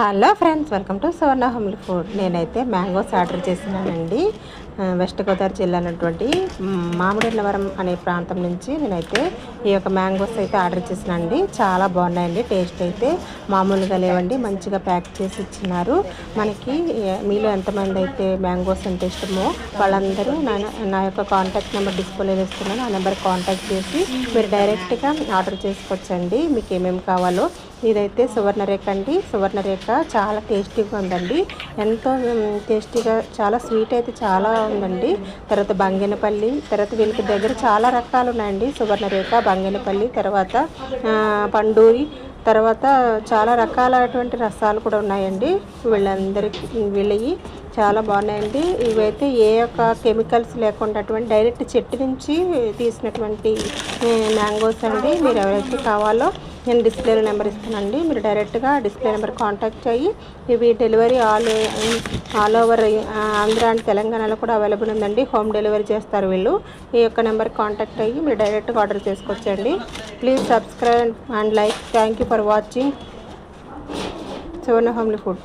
Hello friends, welcome to Suvarna homely food. నేనైతే mangoes order చేసినానండి. West Godavari జిల్లా అన్నటువంటి మామిడిన్నవరం అనే ప్రాంతం నుంచి నేనైతే ఈ యొక్క మ్యాంగోస్ అయితే ఆర్డర్ చేసినానండి. చాలా బాగున్నాయండి. టేస్ట్ అయితే మామూలుగా లేవండి, మంచిగా ప్యాక్ చేసి ఇచ్చినారు. మనకి మీలో ఎంతమంది అయితే మ్యాంగోస్ అంటే ఇష్టమో వాళ్ళందరూ నా యొక్క కాంటాక్ట్ నెంబర్ డిస్ప్లే వేస్తున్నాను. ఆ నెంబర్ కాంటాక్ట్ చేసి మీరు డైరెక్ట్గా ఆర్డర్ చేసుకోవచ్చండి. మీకు ఏమేమి కావాలో. ఇదైతే సువర్ణరేఖ అండి. సువర్ణరేఖ చాలా టేస్టీగా ఉందండి. ఎంతో టేస్టీగా, చాలా స్వీట్ అయితే చాలా ఉందండి. తర్వాత బంగినపల్లి, తర్వాత వీళ్ళకి దగ్గర చాలా రకాలు ఉన్నాయండి. సువర్ణరేఖ, బంగినపల్లి, తర్వాత పండూరి, తర్వాత చాలా రకాలైనటువంటి రసాలు కూడా ఉన్నాయండి. వీళ్ళవి చాలా బాగున్నాయండి. ఇవైతే ఏ యొక్క కెమికల్స్ లేకుండా డైరెక్ట్ చెట్టు నుంచి తీసినటువంటి మ్యాంగోస్ అండి. మీరు ఎవరైతే కావాలో నేను డిస్ప్లే నెంబర్ ఇస్తానండి. మీరు డైరెక్ట్గా డిస్ప్లే నెంబర్ కాంటాక్ట్ అయ్యి ఇవి delivery all over Andhra and తెలంగాణలో కూడా అవైలబుల్ ఉందండి. హోమ్ డెలివరీ చేస్తారు వీళ్ళు. ఈ యొక్క నెంబర్ కాంటాక్ట్ అయ్యి మీరు డైరెక్ట్గా ఆర్డర్ చేసుకోవచ్చండి. Please subscribe and like. Thank you for watching Suvarna homely food.